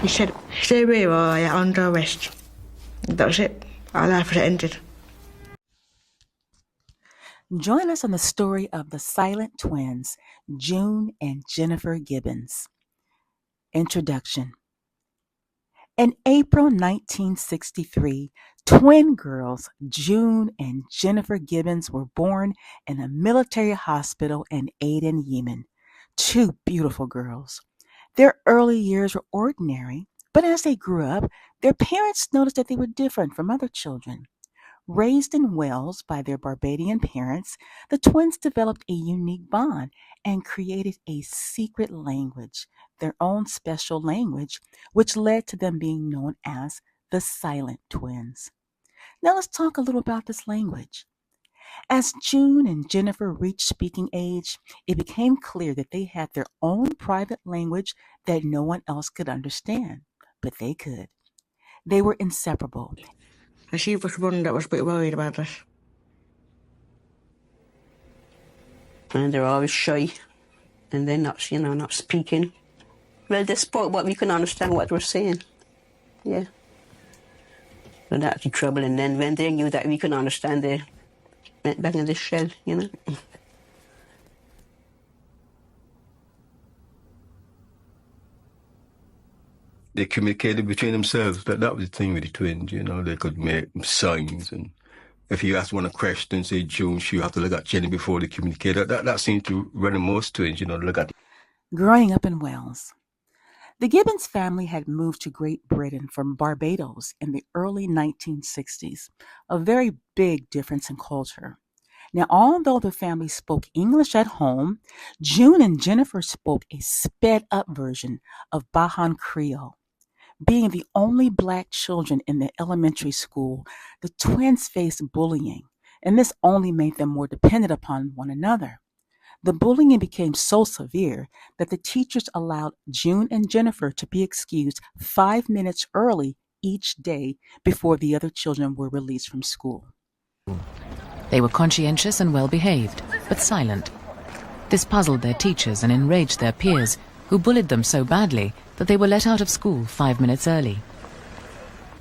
He said, "Stay where you are, you're under arrest." That was it. Our life was ended. Join us on the story of the silent twins, June and Jennifer Gibbons. Introduction. In April 1963, twin girls June and Jennifer Gibbons were born in a military hospital in Aden, Yemen. Two beautiful girls. Their early years were ordinary, but as they grew up, their parents noticed that they were different from other children. Raised in Wales by their Barbadian parents, the twins developed a unique bond and created a secret language, their own special language, which led to them being known as the Silent Twins. Now let's talk a little about this language. As June and Jennifer reached speaking age, it became clear that they had their own private language that no one else could understand, but they could. They were inseparable. And she was one that was a bit worried about us. And they're always shy, and they're not, not speaking. Well, they spoke, but we couldn't understand what they were saying. Yeah. So that's the trouble. And then when they knew that we couldn't understand, they went back in the shell, They communicated between themselves. That was the thing with the twins, they could make signs. And if you asked one a question, say June, you have to look at Jenny before they communicate. That seemed to run in most twins, look at. Growing up in Wales, the Gibbons family had moved to Great Britain from Barbados in the early 1960s, a very big difference in culture. Now, although the family spoke English at home, June and Jennifer spoke a sped-up version of Bajan Creole. Being the only Black children in the elementary school, the twins faced bullying, and this only made them more dependent upon one another. The bullying became so severe that the teachers allowed June and Jennifer to be excused 5 minutes early each day before the other children were released from school. They were conscientious and well-behaved, but silent. This puzzled their teachers and enraged their peers, who bullied them so badly that they were let out of school 5 minutes early.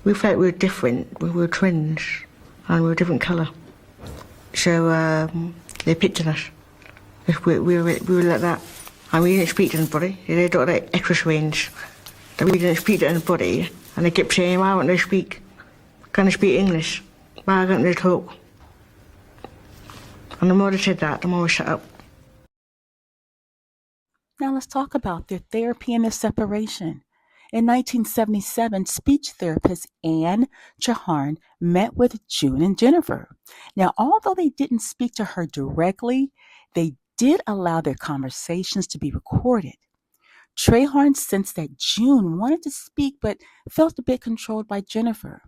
We felt we were different. We were twins, and we were a different colour. So they picked on us. If we were like that. And we didn't speak to anybody. They got like extra strange. That we didn't speak to anybody. And they kept saying, "Why won't they speak? Can they speak English? Why can't they talk?" And the more they said that, the more we shut up. Now let's talk about their therapy and their separation. In 1977, speech therapist Anne Chaharn met with June and Jennifer. Now, although they didn't speak to her directly, they did allow their conversations to be recorded. Chaharn sensed that June wanted to speak but felt a bit controlled by Jennifer.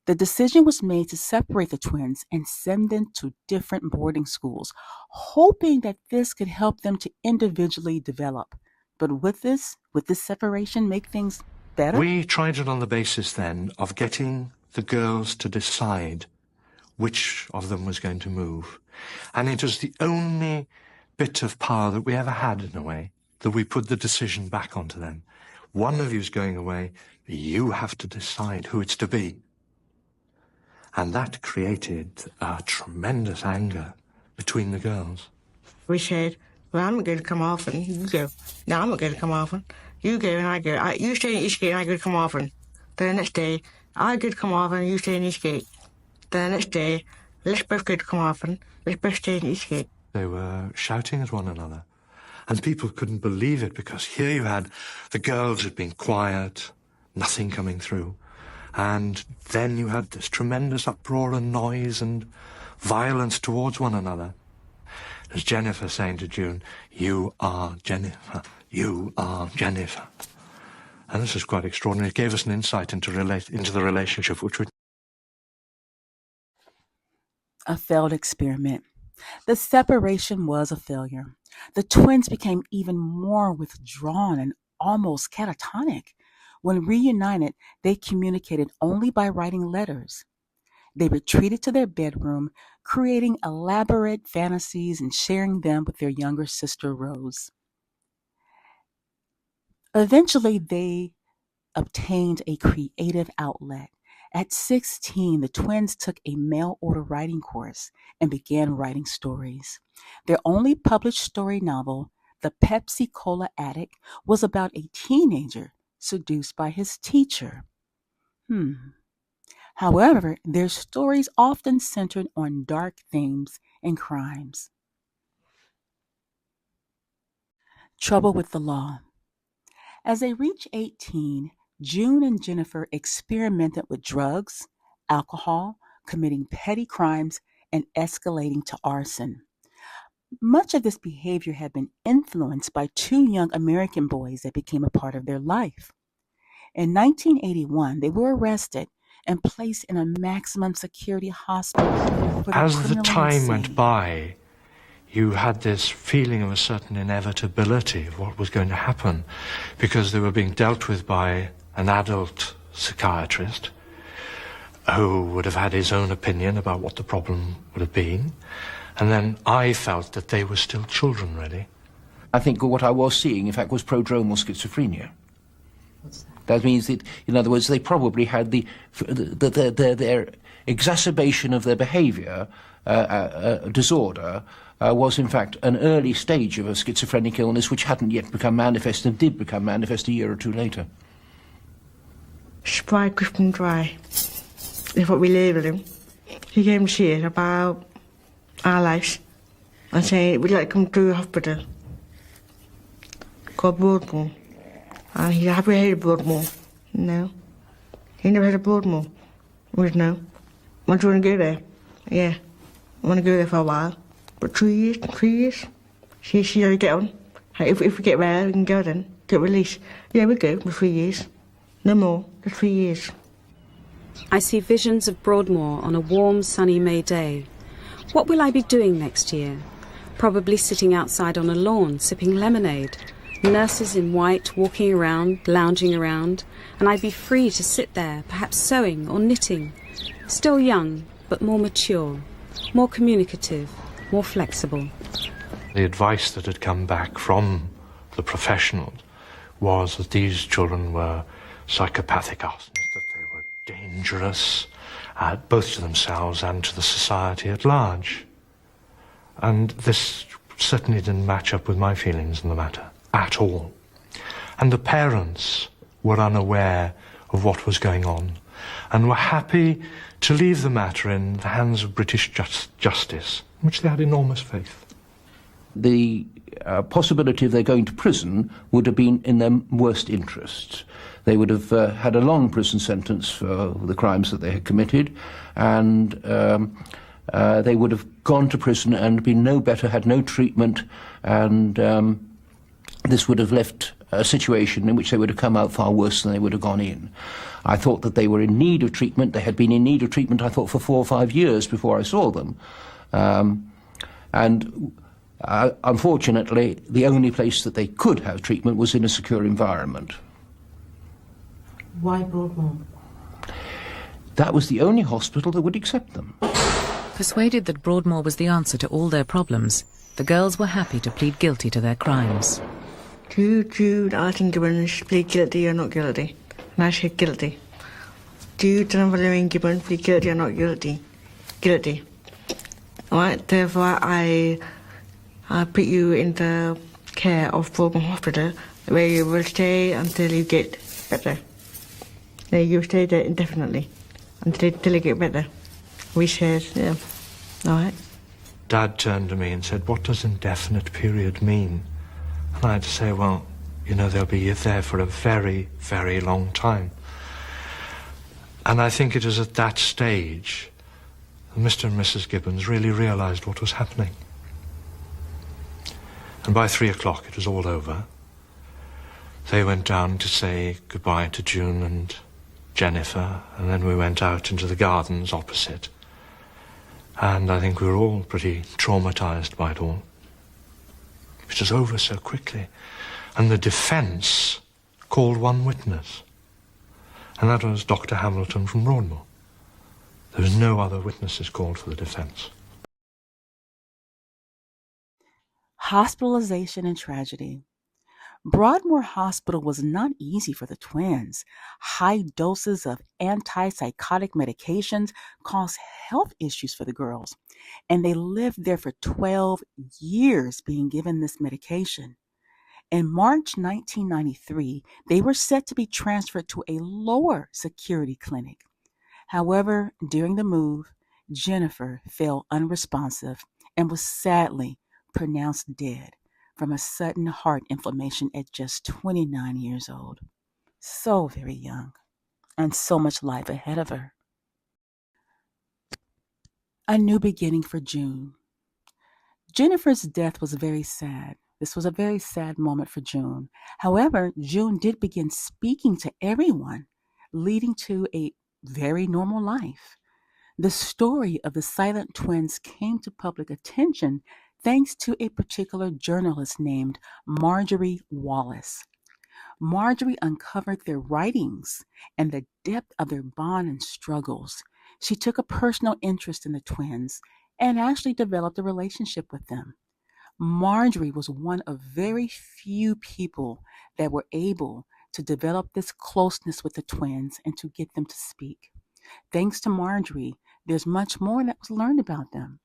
The decision was made to separate the twins and send them to different boarding schools, hoping that this could help them to individually develop. But would this separation make things better? We tried it on the basis then of getting the girls to decide which of them was going to move. And it was the only bit of power that we ever had, in a way, that we put the decision back onto them. One of you's going away, you have to decide who it's to be. And that created a tremendous anger between the girls. We said, "Well, I'm not going to come often. You go." "No, I'm not going to come often. You go and I go. You stay in Eastgate and I go to come often." Then the next day, I go to come often and you stay in Eastgate. Then the next day, let's both go to come often. Let's both stay in Eastgate. They were shouting at one another. And people couldn't believe it, because here you had the girls had been quiet, nothing coming through. And then you had this tremendous uproar and noise and violence towards one another. As Jennifer saying to June, "You are Jennifer, you are Jennifer." And this is quite extraordinary. It gave us an insight into the relationship, which would... A failed experiment. The separation was a failure. The twins became even more withdrawn and almost catatonic. When reunited, they communicated only by writing letters. They retreated to their bedroom, creating elaborate fantasies and sharing them with their younger sister, Rose. Eventually, they obtained a creative outlet. At 16, the twins took a mail-order writing course and began writing stories. Their only published story novel, The Pepsi Cola Addict, was about a teenager seduced by his teacher. However, their stories often centered on dark themes and crimes. Trouble with the law. As they reached 18, June and Jennifer experimented with drugs, alcohol, committing petty crimes, and escalating to arson. Much of this behavior had been influenced by two young American boys that became a part of their life. In 1981, they were arrested and placed in a maximum security hospital for the As the criminally time insane. went by, you had this feeling of a certain inevitability of what was going to happen, because they were being dealt with by an adult psychiatrist who would have had his own opinion about what the problem would have been. And then I felt that they were still children, really. I think what I was seeing, in fact, was prodromal schizophrenia. That means that, in other words, they probably had their exacerbation of their behaviour disorder was, in fact, an early stage of a schizophrenic illness which hadn't yet become manifest and did become manifest a year or two later. Spry, crisp and dry is what we labelled him. He came to see us about our lives and said we'd like to come to a hospital called Broadmoor. And he said, have you heard of Broadmoor? No. He never heard of Broadmoor. We said, no. Want you want to go there? Yeah. I want to go there for a while. But 3 years. See how you get on. If we get well, we can go then. Get released. Yeah, we go for 3 years. No more. Just 3 years. I see visions of Broadmoor on a warm, sunny May day. What will I be doing next year? Probably sitting outside on a lawn, sipping lemonade. Nurses in white walking around, lounging around, and I'd be free to sit there, perhaps sewing or knitting. Still young, but more mature, more communicative, more flexible. The advice that had come back from the professionals was that these children were psychopathic arsonists, that they were dangerous, both to themselves and to the society at large. And this certainly didn't match up with my feelings in the matter at all. And the parents were unaware of what was going on and were happy to leave the matter in the hands of British justice, in which they had enormous faith. The possibility of their going to prison would have been in their worst interests. They would have had a long prison sentence for the crimes that they had committed, and they would have gone to prison and been no better, had no treatment, and this would have left a situation in which they would have come out far worse than they would have gone in. I thought that they were in need of treatment. They had been in need of treatment, I thought, for 4 or 5 years before I saw them. Unfortunately, the only place that they could have treatment was in a secure environment. Why Broadmoor? That was the only hospital that would accept them. Persuaded that Broadmoor was the answer to all their problems, the girls were happy to plead guilty to their crimes. Jude, I think Gibbons plead guilty or not guilty. And I said guilty. Jude and Gibbons plead guilty or not guilty. Guilty. Alright, therefore I put you in the care of Broadmoor Hospital where you will stay until you get better. You stay there indefinitely until you get better. We said, yeah, alright. Dad turned to me and said, what does indefinite period mean? And I had to say, well, you know, they'll be there for a very, very long time. And I think it was at that stage that Mr. and Mrs. Gibbons really realised what was happening. And by 3 o'clock it was all over. They went down to say goodbye to June and Jennifer, and then we went out into the gardens opposite. And I think we were all pretty traumatised by it all. It was over so quickly. And the defence called one witness. And that was Dr. Hamilton from Broadmoor. There was no other witnesses called for the defence. Hospitalization and tragedy. Broadmoor Hospital was not easy for the twins. High doses of antipsychotic medications caused health issues for the girls, and they lived there for 12 years being given this medication. In March 1993, they were set to be transferred to a lower security clinic. However, during the move, Jennifer fell unresponsive and was sadly pronounced dead from a sudden heart inflammation at just 29 years old. So very young, and so much life ahead of her. A new beginning for June. Jennifer's death was very sad. This was a very sad moment for June. However, June did begin speaking to everyone, leading to a very normal life. The story of the silent twins came to public attention thanks to a particular journalist named Marjorie Wallace. Marjorie uncovered their writings and the depth of their bond and struggles. She took a personal interest in the twins and actually developed a relationship with them. Marjorie was one of very few people that were able to develop this closeness with the twins and to get them to speak. Thanks to Marjorie, there's much more that was learned about them.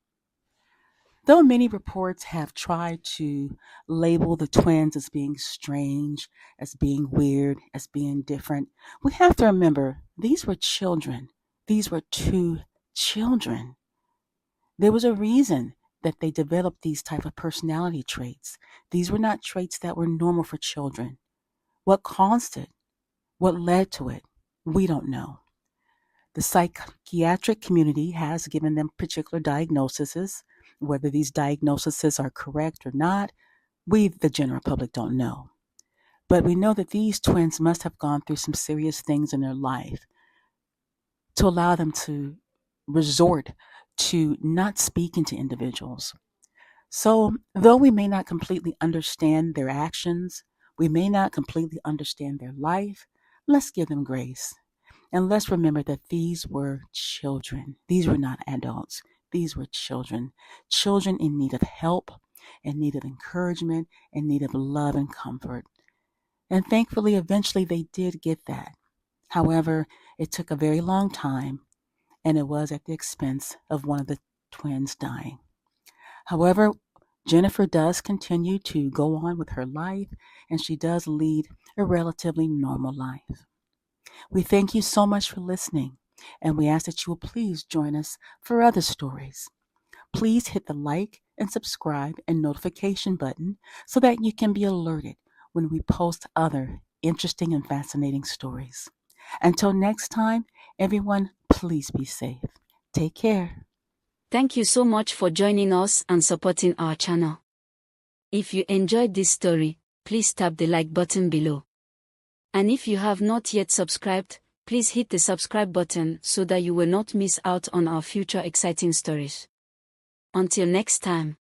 Though many reports have tried to label the twins as being strange, as being weird, as being different, we have to remember these were children. These were two children. There was a reason that they developed these type of personality traits. These were not traits that were normal for children. What caused it? What led to it? We don't know. The psychiatric community has given them particular diagnoses. Whether these diagnoses are correct or not, we, the general public, don't know. But we know that these twins must have gone through some serious things in their life to allow them to resort to not speaking to individuals. So, though we may not completely understand their actions, we may not completely understand their life, let's give them grace. And let's remember that these were children. These were not adults. These were children. Children in need of help, in need of encouragement, in need of love and comfort. And thankfully, eventually they did get that. However, it took a very long time, and it was at the expense of one of the twins dying. However, Jennifer does continue to go on with her life, and she does lead a relatively normal life. We thank you so much for listening, and we ask that you will please join us for other stories. Please hit the like and subscribe and notification button so that you can be alerted when we post other interesting and fascinating stories. Until next time, everyone, please be safe. Take care. Thank you so much for joining us and supporting our channel. If you enjoyed this story, please tap the like button below. And if you have not yet subscribed, please hit the subscribe button so that you will not miss out on our future exciting stories. Until next time.